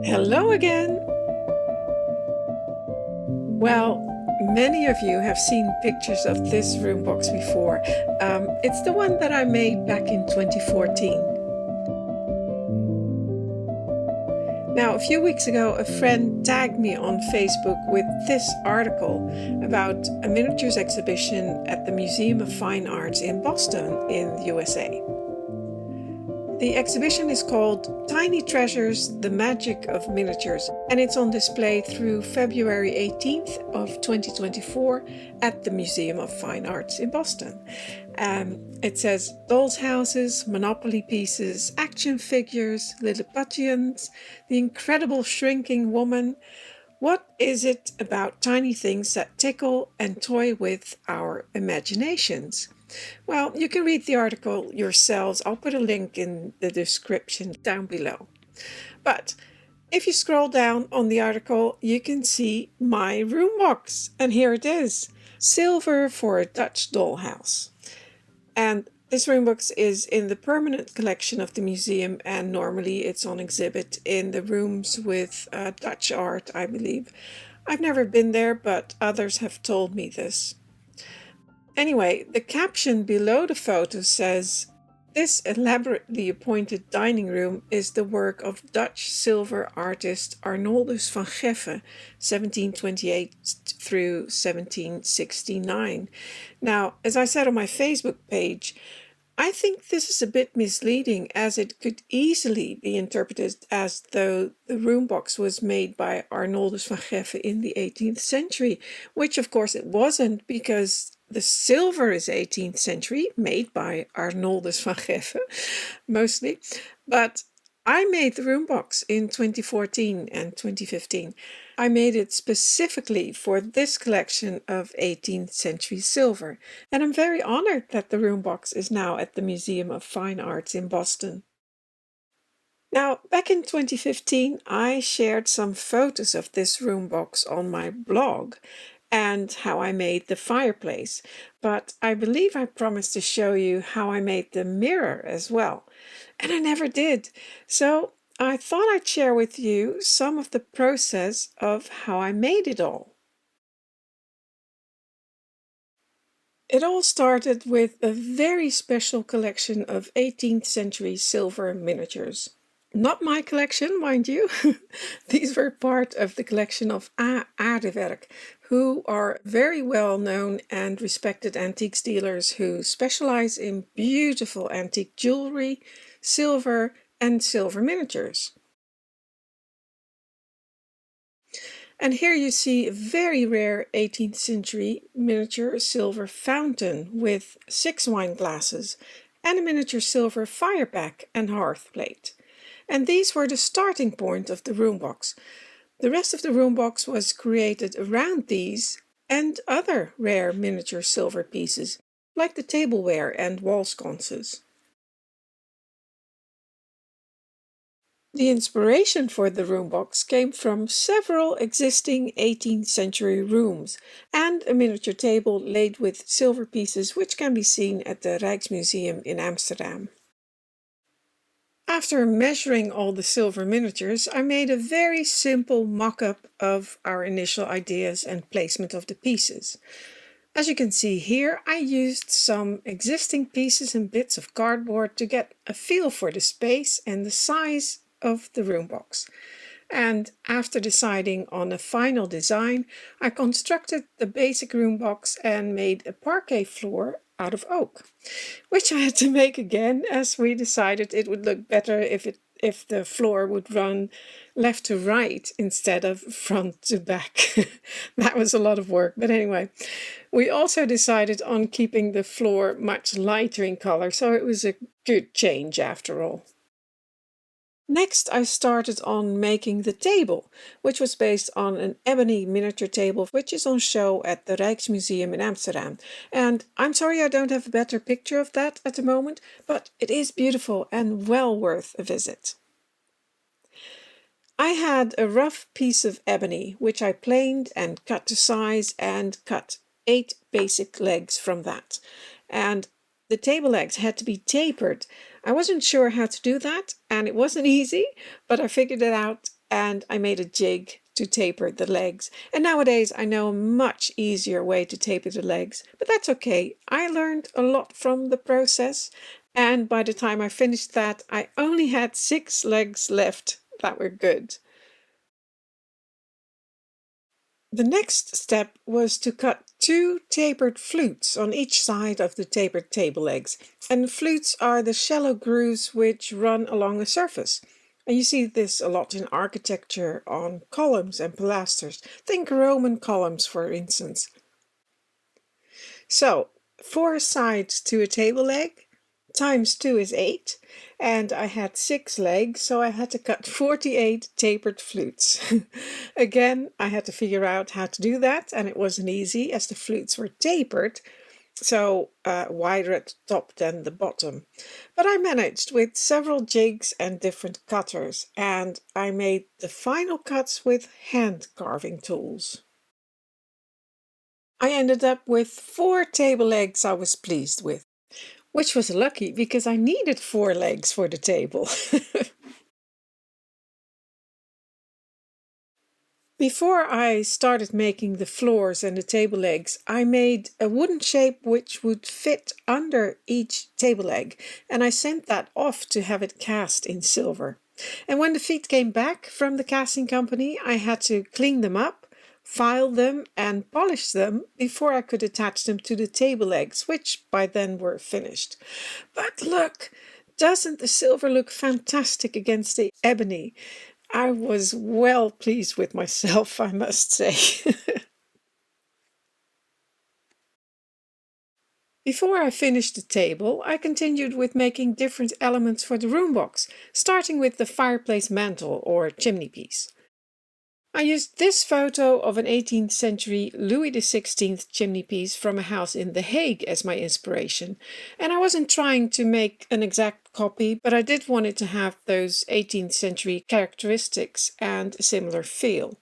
Hello again! Well, many of you have seen pictures of this room box before. It's the one that I made back in 2014. Now, a few weeks ago, a friend tagged me on Facebook with this article about a miniatures exhibition at the Museum of Fine Arts in Boston in the USA. The exhibition is called Tiny Treasures, The Magic of Miniatures, and it's on display through February 18th of 2024 at the Museum of Fine Arts in Boston. It says dolls' houses, Monopoly pieces, action figures, Lilliputians, the incredible shrinking woman. What is it about tiny things that tickle and toy with our imaginations? Well, you can read the article yourselves. I'll put a link in the description down below. But if you scroll down on the article, you can see my room box. And here it is. Silver for a Dutch dollhouse. And this room box is in the permanent collection of the museum, and normally it's on exhibit in the rooms with Dutch art, I believe. I've never been there, but others have told me this. Anyway, the caption below the photo says, "This elaborately appointed dining room is the work of Dutch silver artist Arnoldus van Geffe, 1728 through 1769. Now, as I said on my Facebook page, I think this is a bit misleading, as it could easily be interpreted as though the room box was made by Arnoldus van Geffe in the 18th century, which of course it wasn't, because the silver is 18th century, made by Arnoldus van Geffe, mostly. But I made the room box in 2014 and 2015. I made it specifically for this collection of 18th century silver, and I'm very honored that the room box is now at the Museum of Fine Arts in Boston. Now, back in 2015, I shared some photos of this room box on my blog and how I made the fireplace, but I believe I promised to show you how I made the mirror as well, and I never did. So I thought I'd share with you some of the process of how I made it all. It all started with a very special collection of 18th century silver miniatures. Not my collection, mind you. These were part of the collection of A.Aardewerk, who are very well known and respected antiques dealers who specialize in beautiful antique jewelry, silver, and silver miniatures. And here you see a very rare 18th century miniature silver fountain with 6 wine glasses and a miniature silver fire back and hearth plate. And these were the starting point of the room box. The rest of the room box was created around these and other rare miniature silver pieces, like the tableware and wall sconces. The inspiration for the room box came from several existing 18th century rooms and a miniature table laid with silver pieces, which can be seen at the Rijksmuseum in Amsterdam. After measuring all the silver miniatures, I made a very simple mock-up of our initial ideas and placement of the pieces. As you can see here, I used some existing pieces and bits of cardboard to get a feel for the space and the size of the room box. And after deciding on a final design, I constructed the basic room box and made a parquet floor out of oak, which I had to make again, as we decided it would look better if the floor would run left to right instead of front to back. That was a lot of work, but anyway. We also decided on keeping the floor much lighter in color, so it was a good change after all. Next, I started on making the table, which was based on an ebony miniature table which is on show at the Rijksmuseum in Amsterdam. And I'm sorry I don't have a better picture of that at the moment, but it is beautiful and well worth a visit. I had a rough piece of ebony, which I planed and cut to size and cut 8 basic legs from that. And the table legs had to be tapered. I wasn't sure how to do that, and it wasn't easy, but I figured it out and I made a jig to taper the legs. And nowadays I know a much easier way to taper the legs, but that's okay. I learned a lot from the process, and by the time I finished that, I only had 6 legs left that were good. The next step was to cut 2 tapered flutes on each side of the tapered table legs. And flutes are the shallow grooves which run along a surface. And you see this a lot in architecture on columns and pilasters. Think Roman columns, for instance. So, 4 sides to a table leg times 2 is 8, and I had 6 legs, so I had to cut 48 tapered flutes. Again, I had to figure out how to do that, and it wasn't easy as the flutes were tapered, so wider at the top than the bottom. But I managed with several jigs and different cutters, and I made the final cuts with hand carving tools. I ended up with 4 table legs I was pleased with, which was lucky because I needed 4 legs for the table. Before I started making the floors and the table legs, I made a wooden shape which would fit under each table leg, and I sent that off to have it cast in silver. And when the feet came back from the casting company, I had to clean them up, file them, and polish them before I could attach them to the table legs, which by then were finished. But look, doesn't the silver look fantastic against the ebony? I was well pleased with myself, I must say. Before I finished the table, I continued with making different elements for the room box, starting with the fireplace mantel or chimneypiece. I used this photo of an 18th century Louis XVI chimneypiece from a house in The Hague as my inspiration, and I wasn't trying to make an exact copy, but I did want it to have those 18th century characteristics and a similar feel.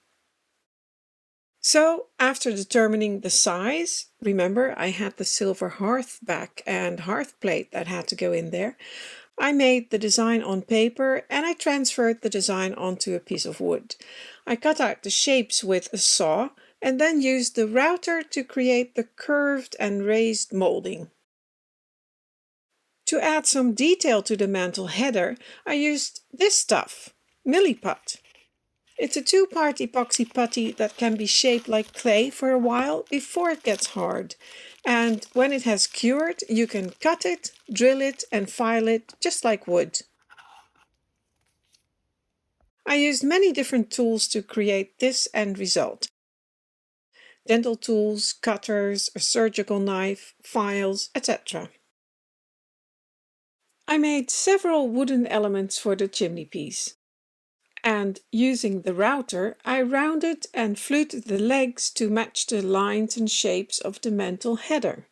So, after determining the size, remember I had the silver hearth back and hearth plate that had to go in there, I made the design on paper and I transferred the design onto a piece of wood. I cut out the shapes with a saw and then used the router to create the curved and raised molding. To add some detail to the mantle header, I used this stuff, Milliput. It's a 2-part epoxy putty that can be shaped like clay for a while before it gets hard. And when it has cured, you can cut it, drill it, and file it just like wood. I used many different tools to create this end result. Dental tools, cutters, a surgical knife, files, etc. I made several wooden elements for the chimneypiece. And using the router, I rounded and fluted the legs to match the lines and shapes of the mantle header.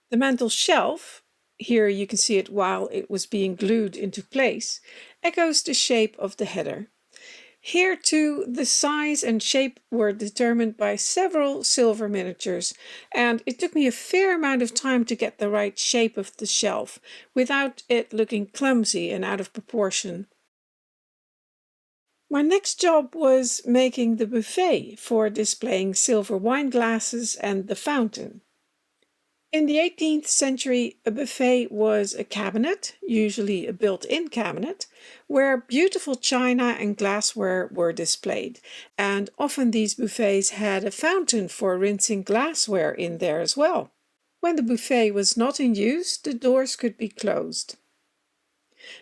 The mantle shelf, here you can see it while it was being glued into place, echoes the shape of the header. Here too, the size and shape were determined by several silver miniatures, and it took me a fair amount of time to get the right shape of the shelf, without it looking clumsy and out of proportion. My next job was making the buffet for displaying silver wine glasses and the fountain. In the 18th century, a buffet was a cabinet, usually a built-in cabinet, where beautiful china and glassware were displayed, and often these buffets had a fountain for rinsing glassware in there as well. When the buffet was not in use, the doors could be closed.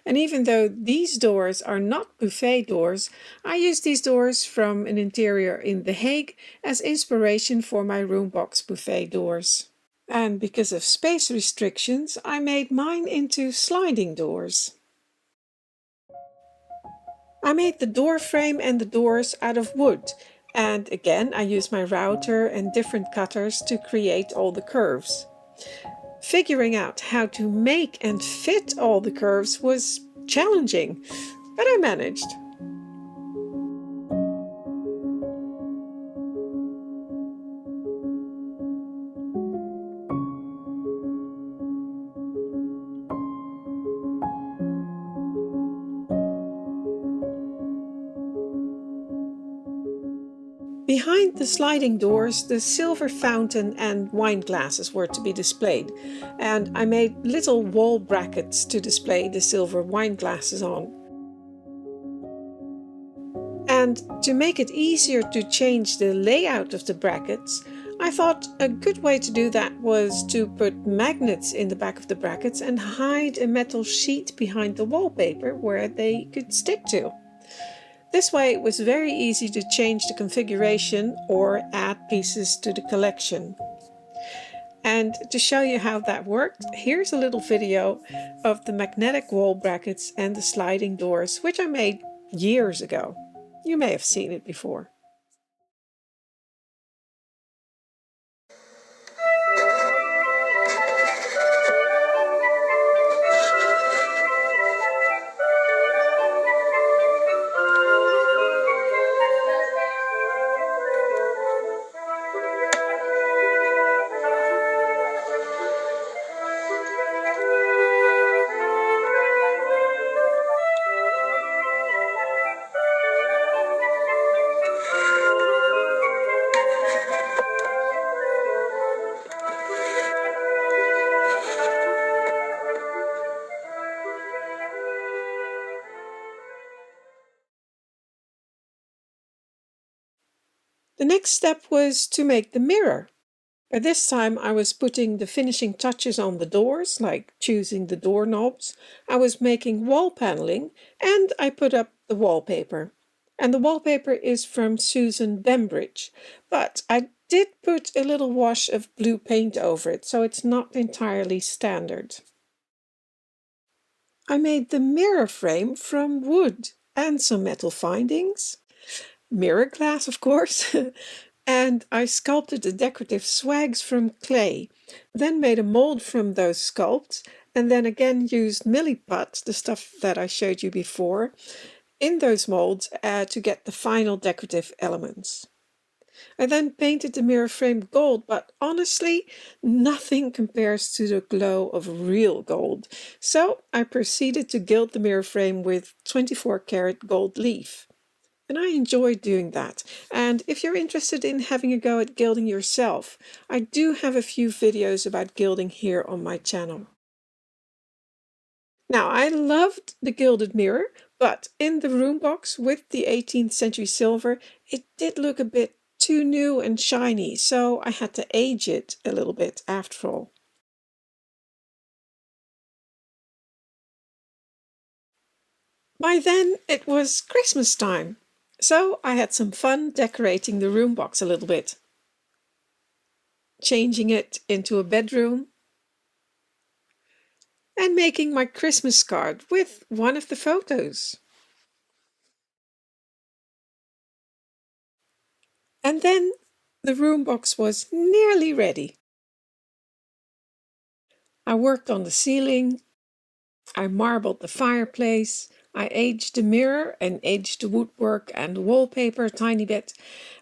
And even though these doors are not buffet doors, I use these doors from an interior in The Hague as inspiration for my Roombox buffet doors. And because of space restrictions, I made mine into sliding doors. I made the door frame and the doors out of wood, and again I used my router and different cutters to create all the curves. Figuring out how to make and fit all the curves was challenging, but I managed. Behind the sliding doors, the silver fountain and wine glasses were to be displayed, and I made little wall brackets to display the silver wine glasses on. And to make it easier to change the layout of the brackets, I thought a good way to do that was to put magnets in the back of the brackets and hide a metal sheet behind the wallpaper where they could stick to. This way it was very easy to change the configuration or add pieces to the collection. And to show you how that worked, here's a little video of the magnetic wall brackets and the sliding doors, which I made years ago. You may have seen it before. The next step was to make the mirror. By this time I was putting the finishing touches on the doors, like choosing the doorknobs. I was making wall paneling and I put up the wallpaper. And the wallpaper is from Susan Bembridge, but I did put a little wash of blue paint over it, so it's not entirely standard. I made the mirror frame from wood and some metal findings. Mirror glass, of course, and I sculpted the decorative swags from clay, then made a mold from those sculpts, and then again used milliput, the stuff that I showed you before, in those molds to get the final decorative elements. I then painted the mirror frame gold, but honestly, nothing compares to the glow of real gold. So I proceeded to gild the mirror frame with 24-karat gold leaf. And I enjoyed doing that. And if you're interested in having a go at gilding yourself, I do have a few videos about gilding here on my channel. Now, I loved the gilded mirror, but in the Roombox with the 18th century silver, it did look a bit too new and shiny, so I had to age it a little bit after all. By then, it was Christmas time. So I had some fun decorating the Roombox a little bit. Changing it into a bedroom. And making my Christmas card with one of the photos. And then the Roombox was nearly ready. I worked on the ceiling. I marbled the fireplace. I aged the mirror and aged the woodwork and the wallpaper a tiny bit.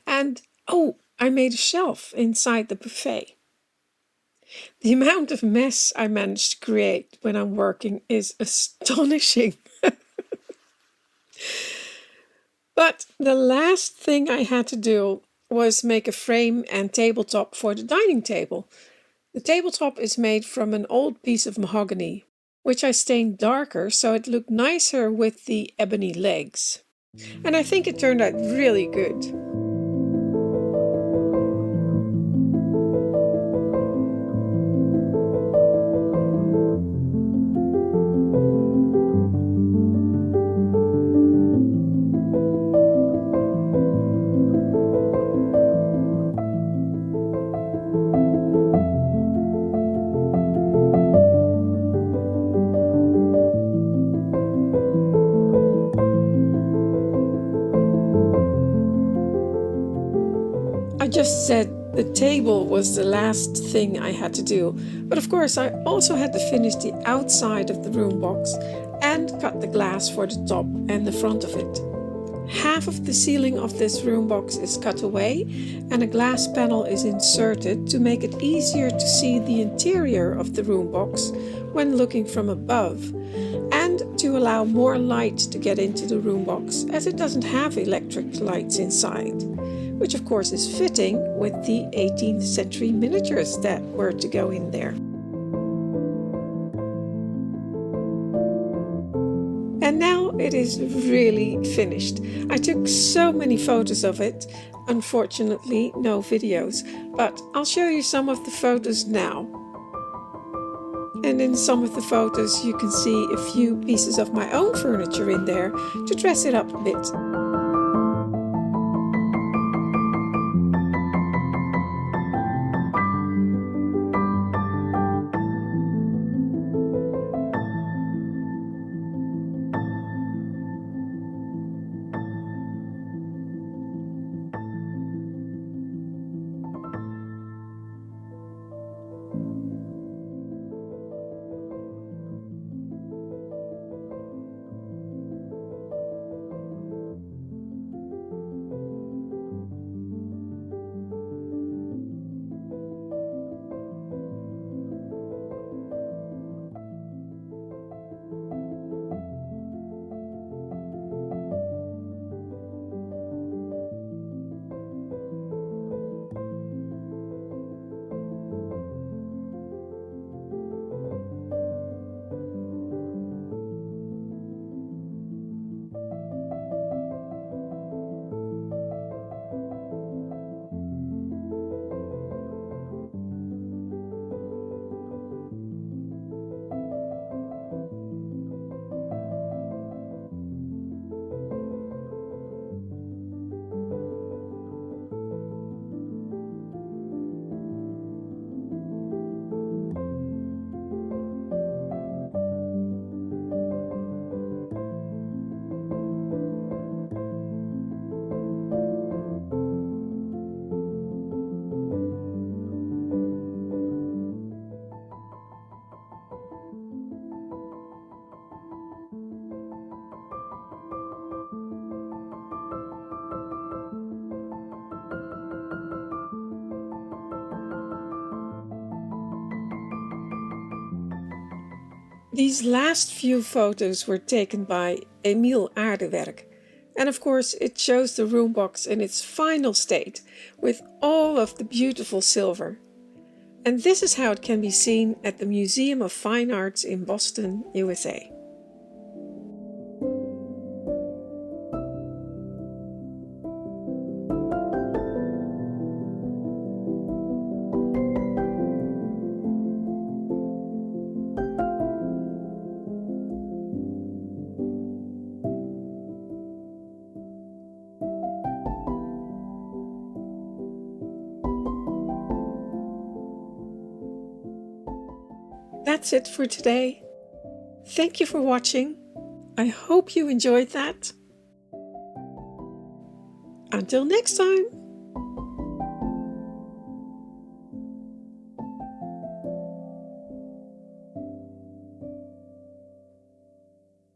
And I made a shelf inside the buffet. The amount of mess I managed to create when I'm working is astonishing. But the last thing I had to do was make a frame and tabletop for the dining table. The tabletop is made from an old piece of mahogany, which I stained darker so it looked nicer with the ebony legs. And I think it turned out really good. I just said the table was the last thing I had to do, but of course I also had to finish the outside of the Roombox and cut the glass for the top and the front of it. Half of the ceiling of this Roombox is cut away and a glass panel is inserted to make it easier to see the interior of the Roombox when looking from above, and to allow more light to get into the Roombox as it doesn't have electric lights inside. which of course is fitting with the 18th century miniatures that were to go in there. And now it is really finished. I took so many photos of it, unfortunately no videos, but I'll show you some of the photos now. And in some of the photos you can see a few pieces of my own furniture in there to dress it up a bit. These last few photos were taken by A.Aardewerk, and of course it shows the Roombox in its final state with all of the beautiful silver. And this is how it can be seen at the Museum of Fine Arts in Boston, USA. That's it for today. Thank you for watching. I hope you enjoyed that. Until next time.